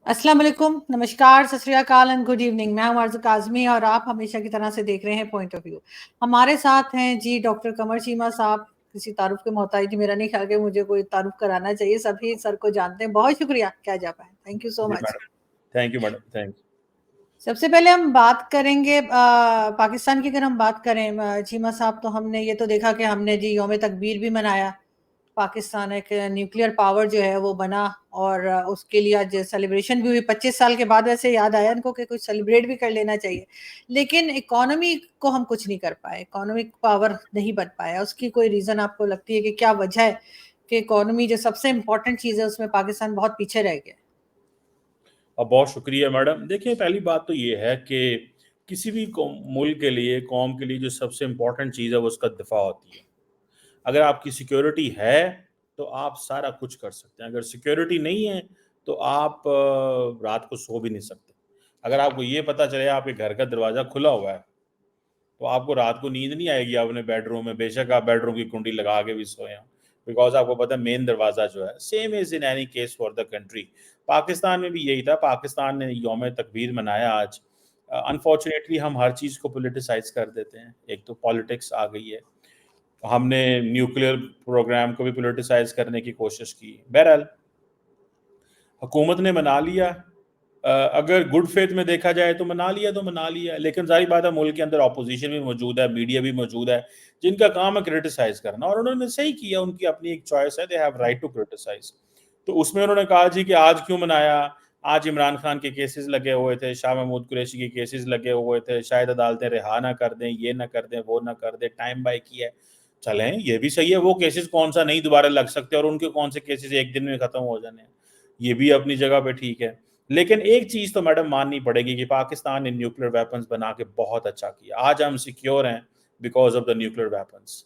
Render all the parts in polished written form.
अस्सलाम वालेकुम, नमस्कार, सत श्री अकाल एंड गुड इवनिंग। मैं हूं आरज़ू काज़मी और आप हमेशा की तरह से देख रहे हैं पॉइंट ऑफ व्यू। हमारे साथ हैं जी डॉक्टर कमर चीमा साहब। किसी तारुफ के मोहताज मेरा नहीं ख्याल कि मुझे कोई तारुफ कराना चाहिए, सभी सर को जानते हैं। बहुत शुक्रिया, क्या जा पाए। थैंक यू सो जी much. Madam. Thank you madam, thank you. सबसे पहले हम बात करेंगे पाकिस्तान की। अगर हम बात करें चीमा साहब, तो हमने ये तो देखा कि हमने जी यौम तकबीर भी मनाया। पाकिस्तान एक न्यूक्लियर पावर जो है वो बना और उसके लिए आज सेलिब्रेशन भी हुई 25 साल के बाद। वैसे याद आया इनको कि कुछ सेलिब्रेट भी कर लेना चाहिए, लेकिन इकोनॉमी को हम कुछ नहीं कर पाए, इकोनॉमिक पावर नहीं बन पाया। उसकी कोई रीज़न आपको लगती है कि क्या वजह है कि इकोनॉमी जो सबसे इम्पोर्टेंट चीज़ है उसमें पाकिस्तान बहुत पीछे रह गया? और बहुत शुक्रिया मैडम। देखिए, पहली बात तो ये है कि किसी भी मुल्क के लिए, कौम के लिए जो सबसे इम्पोर्टेंट चीज़ है वो उसका दिफा होती है। अगर आपकी सिक्योरिटी है तो आप सारा कुछ कर सकते हैं। अगर सिक्योरिटी नहीं है तो आप रात को सो भी नहीं सकते। अगर आपको ये पता चले आपके घर का दरवाज़ा खुला हुआ है तो आपको रात को नींद नहीं आएगी अपने बेडरूम में, बेशक आप बेडरूम की कुंडी लगा के भी सोए हों, बिकॉज आपको पता है मेन दरवाज़ा जो है। Same is in any case for the country. Pakistan में भी यही था। पाकिस्तान ने यौम तकबीर मनाया आज। अनफॉर्चुनेटली हम हर चीज़ को पोलिटिसाइज कर देते हैं। एक तो पॉलिटिक्स आ गई है, हमने न्यूक्लियर प्रोग्राम को भी पोलिटिसाइज करने की कोशिश की। बहरहाल हुकूमत ने मना लिया। अगर गुड फेथ में देखा जाए तो मना लिया तो मना लिया, लेकिन जारी बात है मुल्क के अंदर अपोजिशन भी मौजूद है, मीडिया भी मौजूद है, जिनका काम है क्रिटिसाइज करना, और उन्होंने सही किया। उनकी अपनी एक चॉइस है, they have right to criticise. तो उसमें उन्होंने कहा जी कि आज क्यों मनाया। आज इमरान खान के केसेस लगे हुए थे, शाह महमूद कुरैशी के केसेस लगे हुए थे, शायद अदालतें रिहा ना कर दें, ये ना कर दें, वो ना कर दें, टाइम बाय किया है। चलें, ये भी सही है। वो केसेस कौन सा नहीं दोबारा लग सकते, और उनके कौन से केसेस एक दिन में खत्म हो जाने हैं, ये भी अपनी जगह पे ठीक है। लेकिन एक चीज तो मैडम माननी पड़ेगी कि पाकिस्तान ने न्यूक्लियर वेपन्स बना के बहुत अच्छा किया। आज हम सिक्योर हैं because of the nuclear weapons,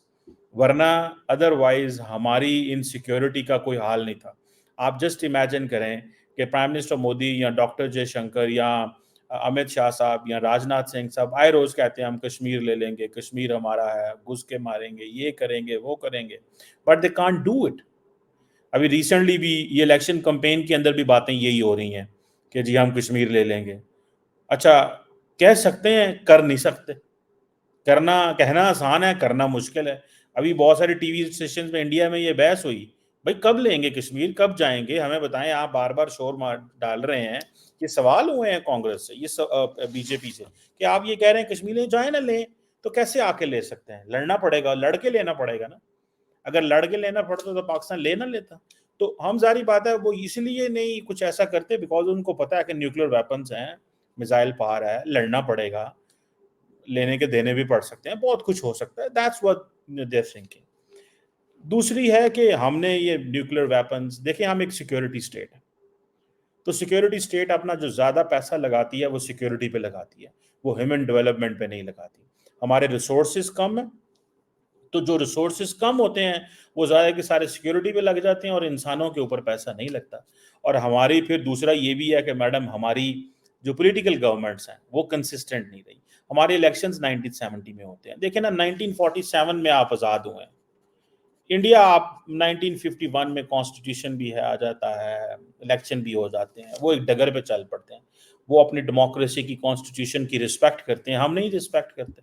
वरना अदरवाइज हमारी इनसिक्योरिटी का कोई हाल नहीं था। आप जस्ट इमेजिन करें कि प्राइम मिनिस्टर मोदी या डॉक्टर जयशंकर या अमित शाह साहब या राजनाथ सिंह साहब आए रोज कहते हैं हम कश्मीर ले लेंगे, कश्मीर हमारा है, घुस के मारेंगे, ये करेंगे, वो करेंगे, but they can't do it. अभी रिसेंटली भी ये इलेक्शन कैंपेन के अंदर भी बातें यही हो रही हैं कि जी हम कश्मीर ले लेंगे। अच्छा, कह सकते हैं, कर नहीं सकते। करना, कहना आसान है, करना मुश्किल है। अभी बहुत सारे टीवी स्टेशन में इंडिया में ये बहस हुई, भाई कब लेंगे कश्मीर, कब जाएंगे, हमें बताएं। आप बार बार शोर मार डाल रहे हैं। ये सवाल हुए हैं कांग्रेस से, ये बीजेपी से, कि आप ये कह रहे हैं कश्मीर ले जाए ना ले, तो कैसे आके ले सकते हैं। लड़ना पड़ेगा, लड़के लेना पड़ेगा ना। अगर लड़ के लेना पड़ता तो पाकिस्तान लेना लेता। तो हम, जारी बात है, वो इसलिए नहीं कुछ ऐसा करते बिकॉज उनको पता है कि न्यूक्लियर वेपन्स हैं, मिसाइल पार है, लड़ना पड़ेगा, लेने के देने भी पड़ सकते हैं, बहुत कुछ हो सकता है। That's what they are thinking. दूसरी है कि हमने ये न्यूक्लियर वेपन्स, देखिए हम एक सिक्योरिटी स्टेट है, तो सिक्योरिटी स्टेट अपना जो ज्यादा पैसा लगाती है वो सिक्योरिटी पे लगाती है, वो ह्यूमन डेवलपमेंट पे नहीं लगाती। हमारे रिसोर्सेज कम है, तो जो रिसोर्सेज कम होते हैं वो ज़्यादा के सारे सिक्योरिटी पे लग जाते हैं और इंसानों के ऊपर पैसा नहीं लगता। और हमारी फिर दूसरा ये भी है कि मैडम हमारी जो पॉलिटिकल गवर्नमेंट्स हैं वो कंसिस्टेंट नहीं रही। हमारे इलेक्शंस 1970 में होते हैं, देखिए ना, 1947 में आप आज़ाद हुए हैं। इंडिया आप 1951 में कॉन्स्टिट्यूशन भी है, आ जाता है, इलेक्शन भी हो जाते हैं, वो एक डगर पे चल पड़ते हैं। वो अपनी डेमोक्रेसी की, कॉन्स्टिट्यूशन की रिस्पेक्ट करते हैं, हम नहीं रिस्पेक्ट करते।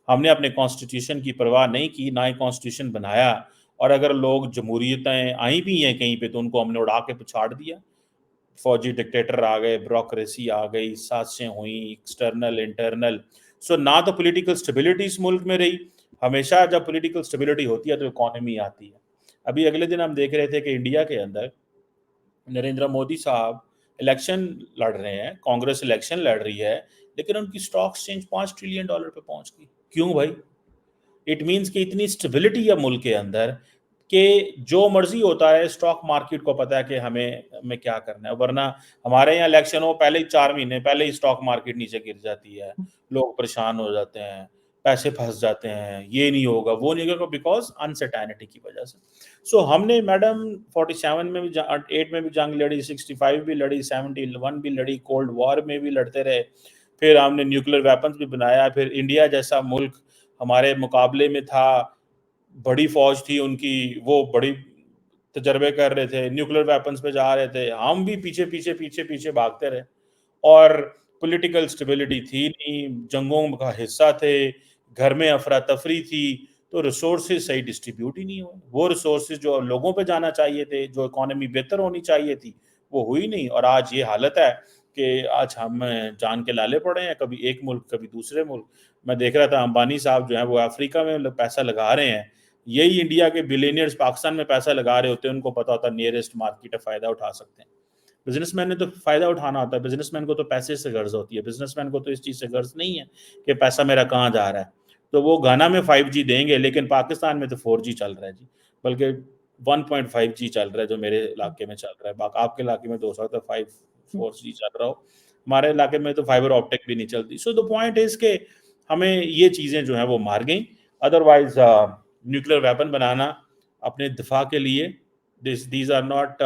हमने अपने कॉन्स्टिट्यूशन की परवाह नहीं की, ना ही कॉन्स्टिट्यूशन बनाया। और अगर लोग जमहूरियतें आई भी हैं कहीं पे तो उनको हमने उड़ा के पछाड़ दिया। फौजी डिक्टेटर आ गए, ब्यूरोक्रेसी आ गई, साजिशें हुई, एक्सटर्नल इंटरनल। सो ना तो पॉलिटिकल स्टेबिलिटी इस मुल्क में रही। हमेशा जब पॉलिटिकल स्टेबिलिटी होती है तो इकोनॉमी आती है। अभी अगले दिन हम देख रहे थे कि इंडिया के अंदर नरेंद्र मोदी साहब इलेक्शन लड़ रहे हैं, कांग्रेस इलेक्शन लड़ रही है, लेकिन उनकी स्टॉक एक्सचेंज $5 ट्रिलियन पे पहुंच गई। क्यों भाई? इट मीन्स कि इतनी स्टेबिलिटी है मुल्क के अंदर कि जो मर्जी होता है, स्टॉक मार्केट को पता है कि हमें क्या करना है। वरना हमारे यहाँ इलेक्शन हो पहले ही 4 महीने पहले ही स्टॉक मार्केट नीचे गिर जाती है, लोग परेशान हो जाते हैं, पैसे फंस जाते हैं, ये नहीं होगा, वो नहीं होगा, बिकॉज अनसर्टेनिटी की वजह से। सो हमने मैडम 47 में भी, 8 में भी जंग लड़ी, 65 भी लड़ी, 71 भी लड़ी, कोल्ड वॉर में भी लड़ते रहे। फिर हमने न्यूक्लियर वेपन्स भी बनाया। फिर इंडिया जैसा मुल्क हमारे मुकाबले में था, बड़ी फौज थी उनकी, वो बड़ी तजर्बे कर रहे थे, न्यूक्लियर वेपन्स पे जा रहे थे, हम भी पीछे पीछे पीछे पीछे भागते रहे और पॉलिटिकल स्टेबिलिटी थी नहीं, जंगों का हिस्सा थे, घर में अफरा तफरी थी, तो रिसोर्सेज सही डिस्ट्रीब्यूट ही नहीं हुए। वो रिसोर्सेज जो लोगों पे जाना चाहिए थे, जो इकोनॉमी बेहतर होनी चाहिए थी, वो हुई नहीं। और आज ये हालत है कि आज हम जान के लाले पड़े हैं, कभी एक मुल्क कभी दूसरे मुल्क। मैं देख रहा था अंबानी साहब जो है वो अफ्रीका में पैसा लगा रहे हैं, यही इंडिया के बिलियनियर्स पाकिस्तान में पैसा लगा रहे होते हैं, उनको पता होता है नियरेस्ट मार्केट है, फायदा उठा सकते हैं। बिजनेसमैन ने तो फायदा उठाना होता है, बिजनेसमैन को तो पैसे से गर्ज होती है, बिजनेसमैन को तो इस चीज से गर्ज नहीं है कि पैसा मेरा कहाँ जा रहा है। तो वो घाना में 5G देंगे, लेकिन पाकिस्तान में तो 4G चल रहा है जी, बल्कि 1.5G चल रहा है जो मेरे इलाके में चल रहा है। बाकी आपके इलाके में तो हो सकता है 4G चल रहा हो, हमारे इलाके में तो फाइबर ऑप्टिक भी नहीं चलती। सो द पॉइंट इज के हमें ये चीजें जो है वो मार गई। अदरवाइज न्यूक्लियर वेपन बनाना अपने दिफा के लिए, दीज आर नॉट,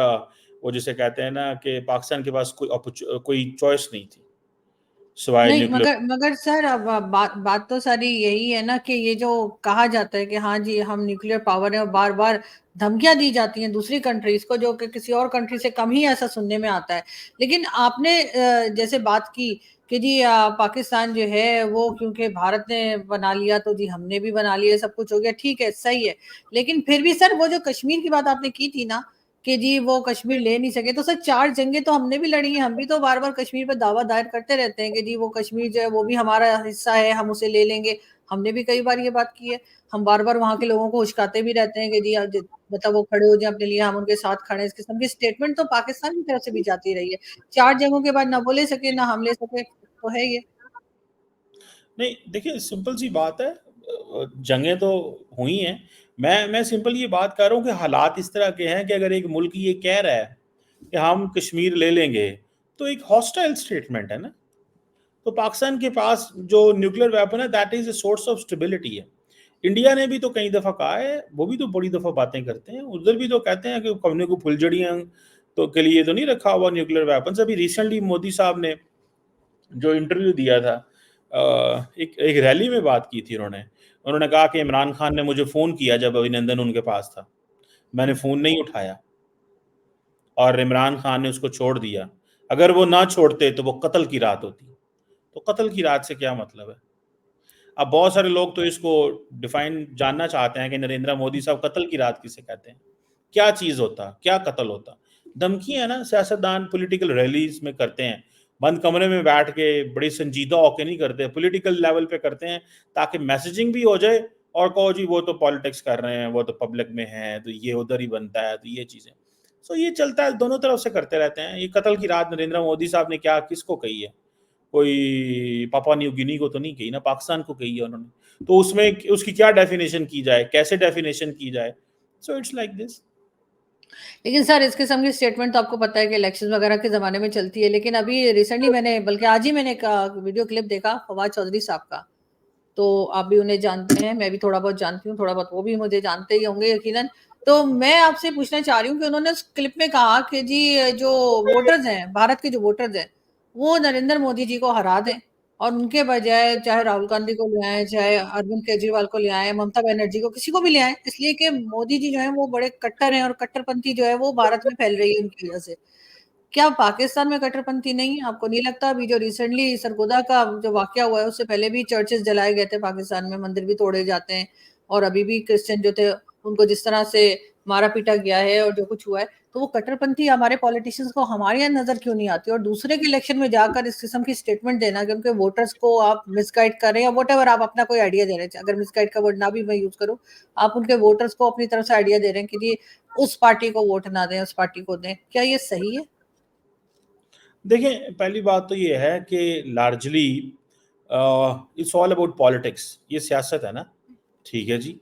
वो जिसे कहते हैं ना कि पाकिस्तान के पास कोई चॉइस नहीं थी सिवाय नहीं, न्यूक्लियर। मगर सर, अब बात बात तो सारी यही है ना कि ये जो कहा जाता है कि हाँ जी हम न्यूक्लियर पावर है, और बार बार धमकियां दी जाती हैं दूसरी कंट्रीज को, जो कि किसी और कंट्री से कम ही ऐसा सुनने में आता है। लेकिन आपने जैसे बात की कि जी पाकिस्तान जो है वो क्योंकि भारत ने बना लिया तो जी हमने भी बना लिया, सब कुछ हो गया, ठीक है, सही है। लेकिन फिर भी सर वो जो कश्मीर की बात आपने की थी ना कि जी वो कश्मीर ले नहीं सके, तो सर 4 जंगें तो हमने भी लड़ी हैं, हम भी तो बार बार कश्मीर पर दावा दायर करते रहते हैं कि जी वो कश्मीर जो है वो भी हमारा हिस्सा है, हम उसे ले लेंगे। हमने भी कई बार ये बात की है। हम बार बार वहां के लोगों को उश्काते भी रहते हैं कि जी मतलब वो खड़े हो जाए अपने लिए, हम उनके साथ खड़े हैं। इस किस्म की स्टेटमेंट तो पाकिस्तान की तरफ से भी जाती रही है। 4 जंगों के बाद ना वो ले सके ना हम ले सके, तो है ये। नहीं देखिए, सिंपल सी बात है, जंगें तो हुई हैं। मैं सिंपल ये बात कर रहा हूँ कि हालात इस तरह के हैं कि अगर एक मुल्क ये कह रहा है कि हम कश्मीर ले लेंगे, तो एक हॉस्टाइल स्टेटमेंट है ना। तो पाकिस्तान के पास जो न्यूक्लियर वेपन है, that is a source of stability है। इंडिया ने भी तो कई दफा कहा है, वो भी तो बड़ी दफा बातें करते हैं, उधर भी तो कहते हैं कि हमने को फुलझड़ियां तो के लिए तो नहीं रखा हुआ न्यूक्लियर वेपन। अभी रिसेंटली मोदी साहब ने जो इंटरव्यू दिया था, एक एक रैली में बात की थी उन्होंने। उन्होंने कहा कि इमरान खान ने मुझे फ़ोन किया जब अभिनंदन उनके पास था, मैंने फ़ोन नहीं उठाया और इमरान खान ने उसको छोड़ दिया। अगर वो ना छोड़ते तो वो कत्ल की रात होती। तो कत्ल की रात से क्या मतलब है? अब बहुत सारे लोग तो इसको डिफाइन जानना चाहते हैं कि नरेंद्र मोदी साहब कत्ल की रात किसे कहते हैं? क्या चीज़ होता? क्या कत्ल होता? धमकियाँ ना सियासतदान पॉलिटिकल रैलीज़ में करते हैं। बंद कमरे में बैठ के बड़ी संजीदा होके नहीं करते, पॉलिटिकल लेवल पे करते हैं ताकि मैसेजिंग भी हो जाए और कहो जी वो तो पॉलिटिक्स कर रहे हैं, वो तो पब्लिक में हैं, तो ये उधर ही बनता है, तो ये चीज़ें। सो ये चलता है, दोनों तरफ से करते रहते हैं। ये कत्ल की रात नरेंद्र मोदी साहब ने क्या किसको कही है? कोई पापा न्यू गिनी को तो नहीं कही ना, पाकिस्तान को कही है उन्होंने। तो उसमें उसकी क्या डेफिनेशन की जाए, कैसे डेफिनेशन की जाए? So it's like this. लेकिन सर इस किस्म की स्टेटमेंट तो आपको पता है कि इलेक्शन वगैरह के ज़माने में चलती है। लेकिन अभी रिसेंटली मैंने, बल्कि आज ही मैंने एक वीडियो क्लिप देखा फवाद चौधरी साहब का। तो आप भी उन्हें जानते हैं, मैं भी थोड़ा बहुत जानती हूँ, थोड़ा बहुत वो भी मुझे जानते ही होंगे यकीनन। तो मैं आपसे पूछना चाह रही हूँ कि उन्होंने उस क्लिप में कहा कि जी जो वोटर्स हैं, भारत के जो वोटर्स हैं, वो नरेंद्र मोदी जी को हरा दें और उनके बजाय चाहे राहुल गांधी को ले आए, चाहे अरविंद केजरीवाल को ले आए, ममता बनर्जी को, किसी को भी ले आए, इसलिए कि मोदी जी जो है वो बड़े कट्टर हैं और कट्टरपंथी जो है वो भारत में फैल रही है उनकी वजह से। क्या पाकिस्तान में कट्टरपंथी नहीं है? आपको नहीं लगता अभी जो रिसेंटली सरगोदा का जो वाकया हुआ है उससे पहले भी चर्चेस जलाए गए थे पाकिस्तान में, मंदिर भी तोड़े जाते हैं, और अभी भी क्रिश्चियन जो थे उनको जिस तरह से मारा पीटा गया है और जो कुछ हुआ है, तो वो कट्टरपंथी हमारे पॉलिटिशियंस को हमारे यहाँ नजर क्यों नहीं आती? और दूसरे के इलेक्शन में जाकर इस किस्म की स्टेटमेंट देना कि उनके वोटर्स को आप मिसगाइड कर रहे हैं, या वोट एवर आप अपना कोई आइडिया दे रहे हैं, अगर मिसगाइड का वर्ड ना भी मैं यूज करूँ, आप उनके वोटर्स को अपनी तरफ से आइडिया दे रहे हैं कि जी उस पार्टी को वोट ना दें, उस पार्टी को दें, क्या ये सही है? देखिए, पहली बात तो ये है कि largely it's all about politics. ये सियासत है ना, ठीक है जी।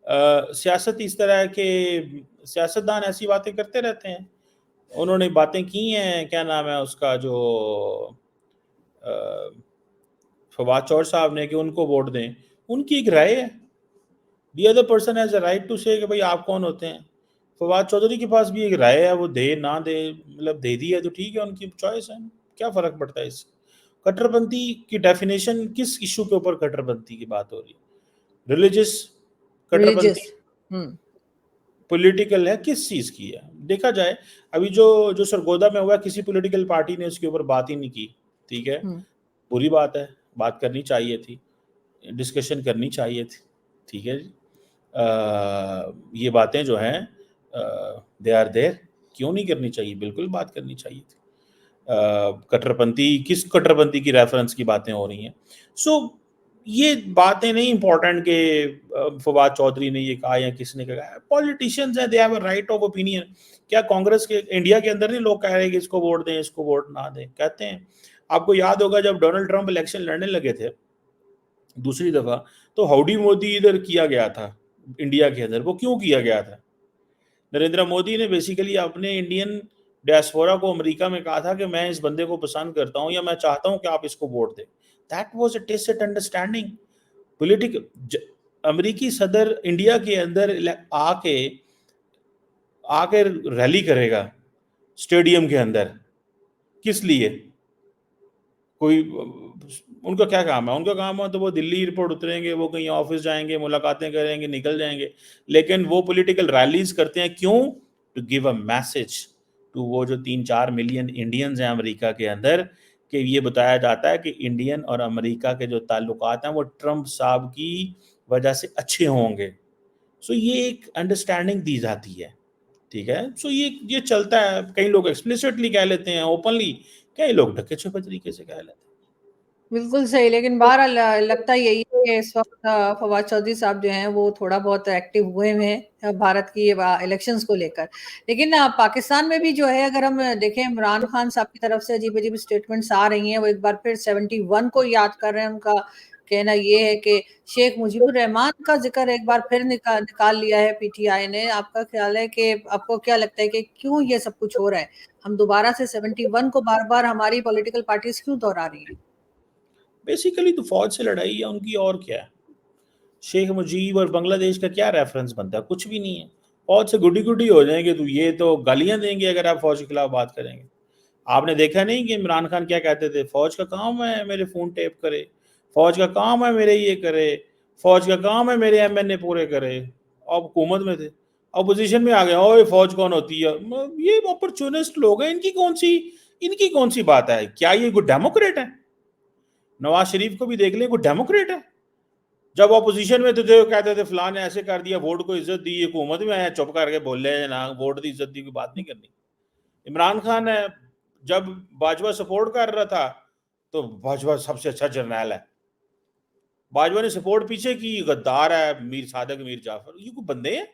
सियासत इस तरह है कि सियासतदान ऐसी बातें करते रहते हैं। उन्होंने बातें की हैं, क्या नाम है उसका जो अ, फवाद चौधरी साहब ने, कि उनको वोट दें। उनकी एक राय है, the other person has a right to say कि भाई आप कौन होते हैं। फवाद चौधरी के पास भी एक राय है, वो दे ना दे, मतलब दे दी है तो ठीक है, उनकी चॉइस है, क्या फ़र्क पड़ता है इससे। कट्टरपंथी की डेफिनेशन किस इशू के ऊपर कट्टरपंथी की बात हो रही है? Religious religious. कट्टरपंथी, हम्म। पॉलिटिकल है, किस चीज़ की है? देखा जाए, अभी जो जो सरगोदा में हुआ, किसी पॉलिटिकल पार्टी ने उसके ऊपर बात ही नहीं की, ठीक है? हुँ। बुरी बात है, बात करनी चाहिए थी, डिस्कशन करनी चाहिए थी, ठीक है जी? ये बातें जो हैं दे आर देयर, क्यों नहीं करनी चाहिए? बिल्कुल बात करनी चाहिए थी। कट्टरपंथी, किस कट्टरपंथी की रेफरेंस की बातें हो रही हैं? सो ये बातें नहीं इम्पोर्टेंट कि फवाद चौधरी ने ये कहा या किसने कहा। पॉलिटिशियंस हैं, they have a right of opinion. क्या कांग्रेस के इंडिया के अंदर नहीं लोग कह रहे हैं कि इसको वोट दें, इसको वोट ना दें? कहते हैं। आपको याद होगा जब डोनाल्ड ट्रंप इलेक्शन लड़ने लगे थे दूसरी दफा, तो हाउडी मोदी इधर किया गया था इंडिया के अंदर। वो क्यों किया गया था? नरेंद्र मोदी ने बेसिकली अपने इंडियन डायस्पोरा को अमेरिका में कहा था कि मैं इस बंदे को पसंद करता हूं या मैं चाहता हूं कि आप इसको वोट दें। That was a tacit understanding. Political अमेरिकी सदर इंडिया के अंदर आके आके रैली करेगा स्टेडियम के अंदर, किस लिए? कोई उनका क्या काम है? उनका काम है तो वो दिल्ली एयरपोर्ट उतरेंगे, वो कहीं ऑफिस जाएंगे, मुलाकातें करेंगे, निकल जाएंगे। लेकिन वो पॉलिटिकल रैलीज करते हैं क्यों? To give a message to वो जो 3-4 मिलियन इंडियंस हैं अमेरिका के अंदर, कि ये बताया जाता है कि इंडियन और अमेरिका के जो ताल्लुकात हैं वो ट्रंप साहब की वजह से अच्छे होंगे। सो ये एक अंडरस्टैंडिंग दी जाती है, ठीक है? सो ये चलता है। कई लोग एक्सप्लिसिटली कह लेते हैं ओपनली, कई लोग ढके छुपे तरीके से कह लेते हैं। बिल्कुल सही, लेकिन बहरहाल लगता यही है कि इस वक़्त फवाद चौधरी साहब जो हैं, वो थोड़ा बहुत एक्टिव हुए हुए हैं भारत की इलेक्शंस को लेकर। लेकिन पाकिस्तान में भी जो है, अगर हम देखें, इमरान खान साहब की तरफ से अजीब-अजीब स्टेटमेंट्स आ रही हैं। वो एक बार फिर 71 को याद कर रहे हैं। उनका कहना ये है कि शेख मुजीबुर रहमान का ज़िक्र एक बार फिर निकाल लिया है पीटीआई ने। आपका ख़्याल है कि आपको क्या लगता है कि क्यों ये सब कुछ हो रहा है? हम दोबारा से 71 को बार-बार हमारी पॉलिटिकल पार्टीज़ क्यों दोहरा रही हैं? बेसिकली तो फौज से लड़ाई है उनकी, और क्या है? शेख मुजीब और बांग्लादेश का क्या रेफरेंस बनता है? कुछ भी नहीं है। फौज से गुडी गुडी हो जाएंगे तो ये तो गालियां देंगे अगर आप फौज के खिलाफ बात करेंगे। आपने देखा नहीं कि इमरान खान क्या कहते थे? फौज का काम है मेरे फोन टेप करे, फौज का काम है मेरे ये करे, फौज का काम है मेरे एमएनए पूरे करे। अब हुकूमत में थे, अपोजिशन में आ गए, ओए फौज कौन होती है? ये अपॉर्चुनिस्ट लोग हैं। इनकी कौन सी बात है? क्या ये कोई डेमोक्रेट है? नवाज शरीफ को भी देख लें, कोई डेमोक्रेट है? जब ऑपोजिशन में थे तो कहते थे फलान ने ऐसे कर दिया, वोट को इज्जत दी, हुकूमत में आया चुप करके बोल रहे हैं ना, वोट की इज्जत दी, की बात नहीं करनी। इमरान खान है, जब बाजवा सपोर्ट कर रहा था तो बाजवा सबसे अच्छा जर्नैल है, बाजवा ने सपोर्ट पीछे की, गद्दार है मीर सादक मीर जाफर। ये कोई बंदे हैं?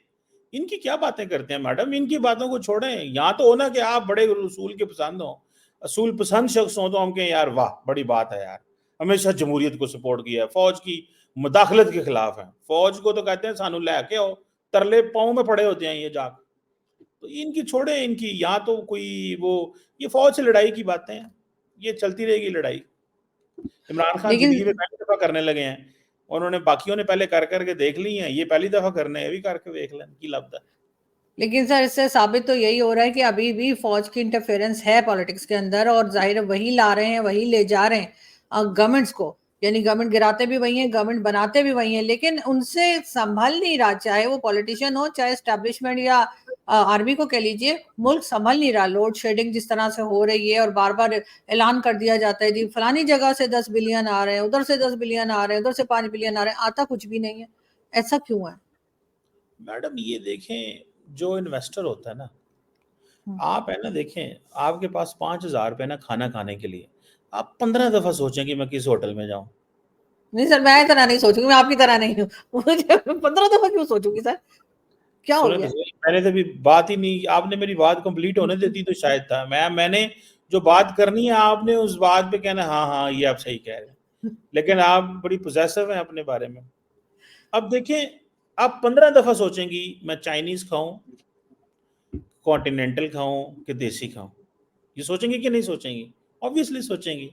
इनकी क्या बातें करते हैं मैडम? इनकी बातों को छोड़ें। यहाँ तो हो ना कि आप बड़े असूल के पसंद हो, असूल पसंद शख्स हो, तो हम कहें यार वाह बड़ी बात है यार, हमेशा जमहूरियत को सपोर्ट किया है, फौज की मुदाखलत के खिलाफ है। फौज को तो कहते हैं सानू लैके आओ, तरले पाँव में पड़े होते हैं ये जाग। तो इनकी छोड़े, इनकी यहाँ तो कोई वो, ये फौज से लड़ाई की बातें हैं, ये चलती रहेगी लड़ाई। इमरान खान लेकिन जिंदगी में पहली दफा करने लगे हैं, उन्होंने बाकियों ने पहले कर करके देख ली हैं, ये पहली दफा करने हैं, ये भी करके देख लें की लब्ध है। लेकिन सर, इससे साबित तो यही हो रहा है कि अभी भी फौज की इंटरफेरेंस है पॉलिटिक्स के अंदर, और जाहिर है वही ला रहे हैं, वही ले जा रहे हैं गवर्नमेंट्स को। यानी गवर्नमेंट गिराते भी वही हैं, गवर्नमेंट बनाते भी वही हैं, लेकिन उनसे संभल नहीं रहा। चाहे वो पॉलिटिशियन हो, चाहे एस्टेब्लिशमेंट या आर्मी को कह लीजिए, मुल्क संभल नहीं रहा। लोड शेडिंग जिस तरह से हो रही है, और बार बार ऐलान कर दिया जाता है जी फलानी जगह से 10 बिलियन आ रहे हैं, उधर से 10 बिलियन आ रहे हैं, उधर से 5 बिलियन आ रहे हैं, आता कुछ भी नहीं है। ऐसा क्यों है? मैडम ये देखें, जो इन्वेस्टर होता है ना, हम्म। आप है ना देखें, आपके पास 5,000 रुपये ना खाना खाने के लिए, आप 15 दफा सोचें कि मैं किस होटल में जाऊं। नहीं सर, मैं तरह नहीं सोचूंगी, मैं आपकी तरह नहीं हूँ। मुझे 15 दफा क्यों सोचूंगी सर? क्या हो सुने तो गया? सही, मैंने तो अभी बात ही नहीं, आपने मेरी बात कंप्लीट होने देती तो शायद था। मैंने जो बात करनी है आपने उस बात पे कहना हाँ हाँ ये आप सही कह रहे हैं, लेकिन आप बड़ी पोजेसिव हैं अपने बारे में। अब देखें, आप 15 दफा सोचेंगी मैं चाइनीज खाऊं, कॉन्टिनेंटल खाऊं कि देसी खाऊं। ये सोचेंगे कि नहीं सोचेंगी? ऑब्वियसली सोचेंगी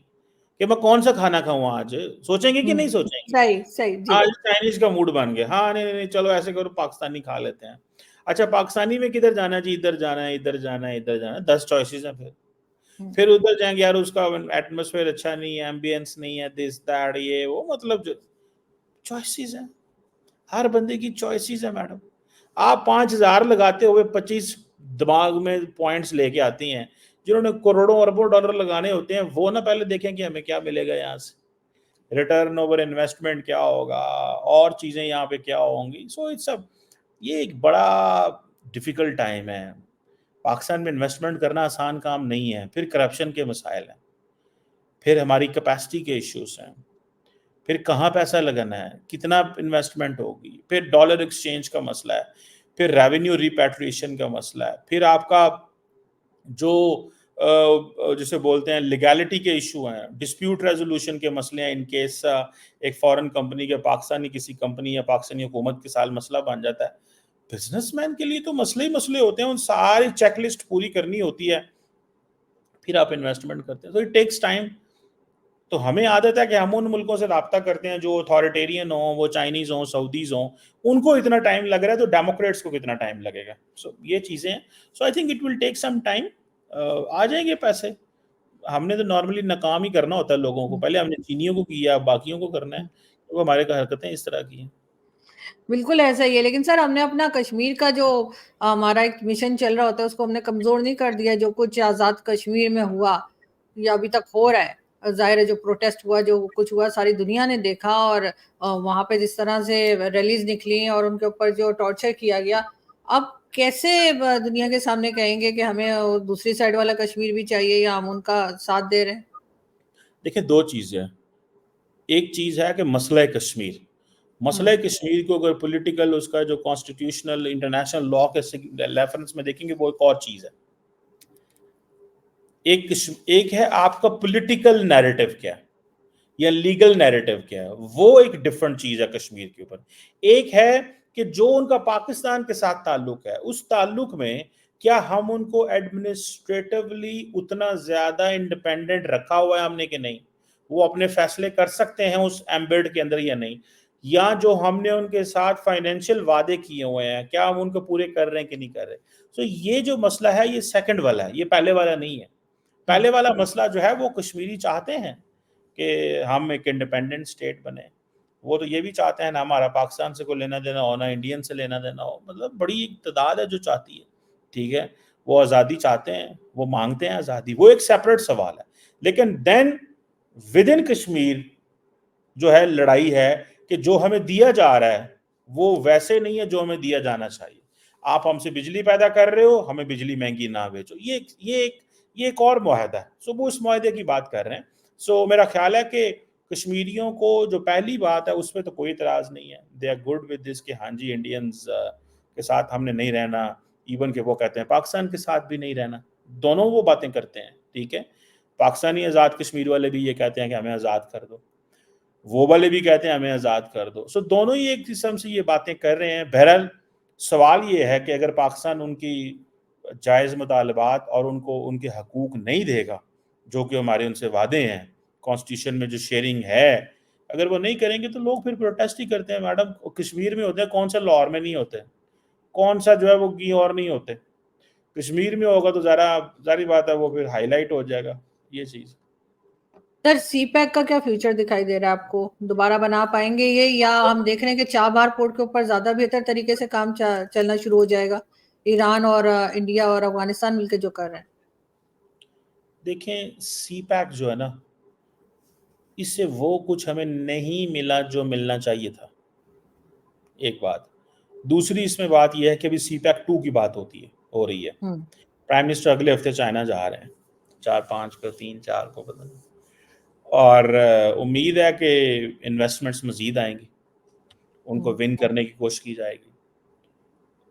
कि मैं कौन सा खाना खाऊं आज। सोचेंगे कि नहीं सोचेंगी? सही सही जी। आज चाइनीज का मूड बन गया, हाँ नहीं नहीं नहीं, चलो ऐसे करो पाकिस्तानी खा लेते हैं। अच्छा पाकिस्तानी में किधर जाना है जी? इधर जाना है, इधर जाना है, इधर जाना है, 10 चॉइसेस हैं। फिर उधर जाएंगे, यार उसका एटमोसफेयर अच्छा नहीं है, एम्बियंस नहीं है, दिस दैट ये वो, मतलब चॉइसेस है, हर बंदे की चॉइसेस है मैडम। आप 5,000 लगाते हुए 25 दिमाग में पॉइंट्स लेके आती हैं। जिन्होंने करोड़ों अरबों डॉलर लगाने होते हैं वो ना पहले देखें कि हमें क्या मिलेगा यहाँ से, रिटर्न ओवर इन्वेस्टमेंट क्या होगा और चीज़ें यहाँ पे क्या होंगी। सो इट्स अ ये एक बड़ा डिफिकल्ट टाइम है। पाकिस्तान में इन्वेस्टमेंट करना आसान काम नहीं है। फिर करप्शन के मसाइल हैं, फिर हमारी कैपेसिटी के इश्यूज हैं, फिर कहाँ पैसा लगाना है, कितना इन्वेस्टमेंट होगी, फिर डॉलर एक्सचेंज का मसला है, फिर रेवेन्यू रिपैट्रिएशन का मसला है, फिर आपका जो जिसे बोलते हैं लीगैलिटी के इशू हैं, डिस्प्यूट रेजोल्यूशन के मसले हैं। इन केस एक फॉरेन कंपनी के पाकिस्तानी किसी कंपनी या पाकिस्तानी हुकूमत के साथ मसला बन जाता है, बिजनेसमैन के लिए तो मसले ही मसले होते हैं, उन सारी चेकलिस्ट पूरी करनी होती है, फिर आप इन्वेस्टमेंट करते हैं। तो इट टेक्स टाइम। तो हमें आदत है कि हम उन मुल्कों से राब्ता करते हैं जो अथॉरिटेरियन हो, वो चाइनीज हो, सऊदीज हो, उनको इतना टाइम लग रहा है तो डेमोक्रेट्स को कितना टाइम लगेगा। सो ये चीज़ें हैं। So I think it will take some time. आ जाएंगे पैसे। हमने तो नॉर्मली नाकाम ही करना होता है लोगों को, हुँ, पहले हमने चीनियों को किया, बाकियों को करना है। हुँ। तो हमारे हरकतें इस तरह की हैं। बिल्कुल ऐसा ही है, लेकिन सर हमने अपना कश्मीर का जो हमारा एक मिशन चल रहा होता है उसको हमने कमज़ोर नहीं कर दिया। जो कुछ आज़ाद कश्मीर में हुआ या अभी तक हो रहा है, ज़ाहिर है जो प्रोटेस्ट हुआ, जो कुछ हुआ सारी दुनिया ने देखा। और वहाँ पे जिस तरह से रैलीज़ निकली और उनके ऊपर जो टॉर्चर किया गया, अब कैसे दुनिया के सामने कहेंगे कि हमें दूसरी साइड वाला कश्मीर भी चाहिए या हम उनका साथ दे रहे हैं? देखिए, दो चीज़ें हैं। एक चीज़ है कि मसला कश्मीर, हुँ, मसला कश्मीर को अगर पॉलिटिकल उसका जो कॉन्स्टिट्यूशनल इंटरनेशनल लॉ के रेफरेंस में देखेंगे वो एक और चीज़ है। एक है आपका पॉलिटिकल नैरेटिव क्या है या लीगल नैरेटिव क्या है, वो एक डिफरेंट चीज है कश्मीर के ऊपर। एक है कि जो उनका पाकिस्तान के साथ ताल्लुक है, उस ताल्लुक में क्या हम उनको एडमिनिस्ट्रेटिवली उतना ज्यादा इंडिपेंडेंट रखा हुआ है हमने कि नहीं, वो अपने फैसले कर सकते हैं उस एम्बेड के अंदर या नहीं, या जो हमने उनके साथ फाइनेंशियल वादे किए हुए हैं क्या हम उनको पूरे कर रहे हैं कि नहीं कर रहे। तो ये जो मसला है ये सेकंड वाला है, ये पहले वाला नहीं है। हुँ। पहले वाला मसला जो है वो कश्मीरी चाहते हैं कि हम एक इंडिपेंडेंट स्टेट बने। वो तो ये भी चाहते हैं ना हमारा पाकिस्तान से कोई लेना देना हो, ना इंडियन से लेना देना हो। मतलब बड़ी एक तादाद है जो चाहती है, ठीक है। वो आज़ादी चाहते हैं, वो मांगते हैं आज़ादी, वो एक सेपरेट सवाल है। लेकिन देन विद इन कश्मीर जो है लड़ाई है कि जो हमें दिया जा रहा है वो वैसे नहीं है जो हमें दिया जाना चाहिए। आप हमसे बिजली पैदा कर रहे हो, हमें बिजली महंगी ना बेचो। ये एक और मुआहदा है। सो वो उस मुआहदे की बात कर रहे हैं। सो मेरा ख्याल है कि कश्मीरियों को जो पहली बात है उस पर तो कोई इतराज़ नहीं है। They are good with this कि हाँ जी इंडियंस के साथ हमने नहीं रहना। इवन के वो कहते हैं पाकिस्तान के साथ भी नहीं रहना। दोनों वो बातें करते हैं, ठीक है। पाकिस्तानी आज़ाद कश्मीर वाले भी ये कहते हैं कि हमें आज़ाद कर दो, वो वाले भी कहते हैं हमें आज़ाद कर दो। सो दोनों ही एक किस्म से ये बातें कर रहे हैं। बहरहाल सवाल ये है कि अगर पाकिस्तान उनकी जायज़ मुतालबात और उनको उनके हकूक नहीं देगा जो कि हमारे उनसे वादे हैं, कॉन्स्टिट्यूशन में जो शेयरिंग है, अगर वो नहीं करेंगे तो लोग फिर प्रोटेस्ट ही करते हैं मैडम। कश्मीर में होते हैं, कौन सा लाहौर में नहीं होते, कौन सा जो है वो कहीं और नहीं होते। कश्मीर में होगा तो ज़रा जारी बात है वो फिर हाईलाइट हो जाएगा ये चीज़। सर सीपैक का क्या फ्यूचर दिखाई दे रहा है आपको? दोबारा बना पाएंगे ये, या हम देख रहे हैं कि चाबहार पोर्ट के ऊपर ज्यादा बेहतर तरीके से काम चलना शुरू हो जाएगा? ईरान और इंडिया और अफगानिस्तान मिलकर जो कर रहे हैं। देखें, सी पैक जो है ना, इससे वो कुछ हमें नहीं मिला जो मिलना चाहिए था, एक बात। दूसरी इसमें बात यह है कि अभी सी पैक 2 की बात हो रही है। हम्म। प्राइम मिनिस्टर अगले हफ्ते चाइना जा रहे हैं, 4-5 को, 3-4 को पता नहीं। और उम्मीद है कि इन्वेस्टमेंट्स मजीद आएंगी, उनको हम्म। विन करने की कोशिश की जाएगी,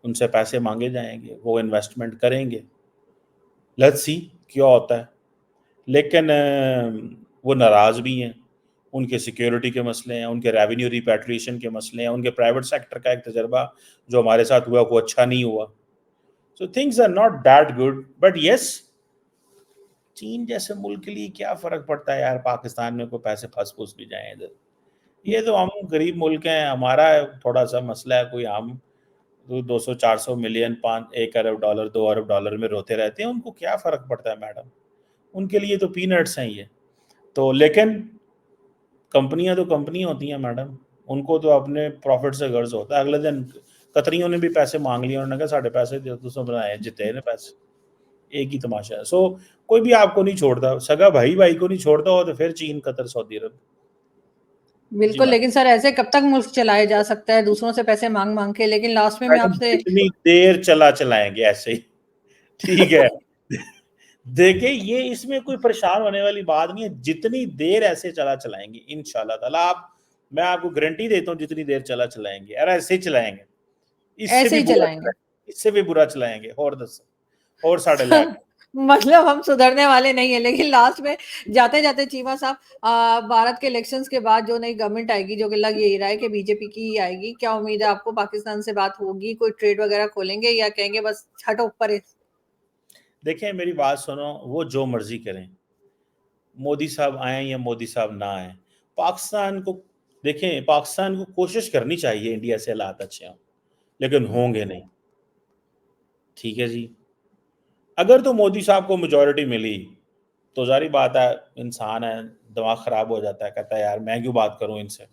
उनसे पैसे मांगे जाएंगे, वो इन्वेस्टमेंट करेंगे। लेट्स सी क्या होता है। लेकिन वो नाराज़ भी हैं, उनके सिक्योरिटी के मसले हैं, उनके रेवेन्यू रिपैट्रिएशन के मसले हैं, उनके प्राइवेट सेक्टर का एक तजर्बा जो हमारे साथ हुआ वो अच्छा नहीं हुआ। So things are not that good, but yes, चीन जैसे मुल्क के लिए क्या फ़र्क पड़ता है यार, पाकिस्तान में कोई पैसे फंस फूस भी जाएँ इधर। ये तो हम गरीब मुल्क हैं, हमारा थोड़ा सा मसला है, कोई हम 200-400 मिलियन, 1 अरब डॉलर, 2 अरब डॉलर में रोते रहते हैं, उनको क्या फ़र्क पड़ता है मैडम। उनके लिए तो पीनट्स हैं ये। तो लेकिन कंपनियां तो कंपनी होती हैं मैडम, उनको तो अपने प्रॉफिट से गर्ज होता है। अगले दिन कतरियों ने भी पैसे मांग लिए, उन्होंने कहा साढ़े पैसे दे, तो बनाए जिते ने पैसे, एक ही तमाशा है। सो कोई भी आपको नहीं छोड़ता, सगा भाई भाई को नहीं छोड़ता हो तो फिर चीन, कतर, सऊदी अरब। जी बिल्कुल, मैडम। लेकिन सर ऐसे कब तक मुल्क चलाया जा सकता है दूसरों से पैसे मांग मांग के? लेकिन लास्ट में मैं मैडम आपसे जितनी देर चलाएंगे ऐसे ही, ठीक है। देखिए ये इसमें कोई परेशान होने वाली बात नहीं है, जितनी देर ऐसे चलाएंगे इंशाल्लाह ताला, आप, मैं आपको गारंटी देता हूँ जितनी देर चलाएंगे, और ऐसे ही चलाएंगे, इससे ऐसे भी ही बुरा चलाएंगे। चलाएंगे, इससे भी बुरा चलाएंगे, और दस और साढ़े सर, लाख। मतलब हम सुधरने वाले नहीं है, लेकिन लास्ट में जाते जाते चीमा साहब, भारत के इलेक्शंस के बाद जो नई गवर्नमेंट आएगी, जो कि लग यही रहा है कि बीजेपी की ही आएगी, क्या उम्मीद है आपको? पाकिस्तान से बात होगी, कोई ट्रेड वगैरह खोलेंगे या कहेंगे बस हटो ऊपर? देखिए मेरी बात सुनो, वो जो मर्जी करें, मोदी साहब आए या मोदी साहब ना आए, पाकिस्तान को, देखें पाकिस्तान को कोशिश करनी चाहिए इंडिया से हालात अच्छे हों, लेकिन होंगे नहीं, ठीक है जी। अगर तो मोदी साहब को मेजोरिटी मिली तो जारी बात है, इंसान है, दिमाग खराब हो जाता है, कहता है यार मैं क्यों बात करूं इनसे,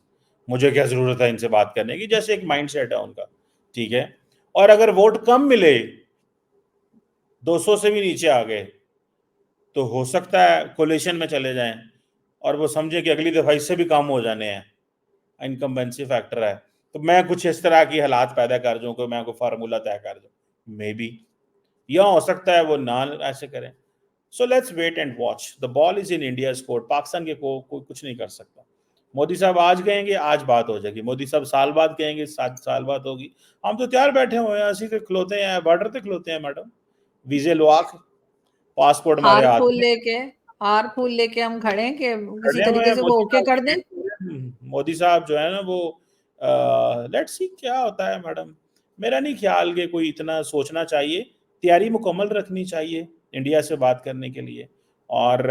मुझे क्या जरूरत है इनसे बात करने की, जैसे एक माइंडसेट है उनका, ठीक है। और अगर वोट कम मिले, 200 से भी नीचे आ गए, तो हो सकता है कोलिशन में चले जाएं, और वो समझे कि अगली दफा इससे भी कम हो जाने हैं, इनकम्बेंसी फैक्टर है, तो मैं कुछ इस तरह की हालात पैदा कर दूं कि मैं कोई फार्मूला तय कर दूं, मे बी, या हो सकता है वो ना ऐसे करें। So let's wait and watch, the ball is in India's court, Pakistan के को कोई कुछ नहीं कर सकता। मोदी साहब आज कहेंगे आज बात हो जाएगी, मोदी साहब साल बाद कहेंगे 7 साल बाद होगी, हम तो तैयार बैठे हुए हैं, ऐसे तो खलोते हैं बॉर्डर पे, खलोते हैं मैडम, वीजे लुआ के, पासपोर्ट हमारे हार हाथ फूल में, लेके, हार फूल लेके हम खड़े हैं कि किसी खड़े हुए तरीके हैं। से वो मोदी ओके साहब कर दें। मोदी साहब जो है ना वो, लेट्स सी क्या होता है मैडम, मेरा नहीं ख्याल कि कोई इतना सोचना चाहिए, तैयारी मुकम्मल रखनी चाहिए इंडिया से बात करने के लिए, और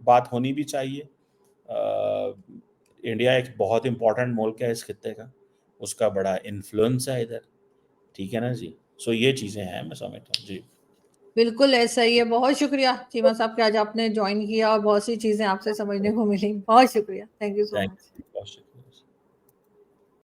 बात होनी भी चाहिए। इंडिया एक बहुत इंपॉर्टेंट मुल्क है इस खित्ते का, उसका बड़ा इन्फ्लुएंस है इधर, ठीक है ना जी। सो ये चीज़ें हैं, मैं समझता हूँ जी। बिल्कुल ऐसा ही है। बहुत शुक्रिया चीमा साहब कि आज आपने ज्वाइन किया और बहुत सी चीजें आपसे समझने को मिली। बहुत शुक्रिया, thank you so thank much. You, बहुत शुक्रिया।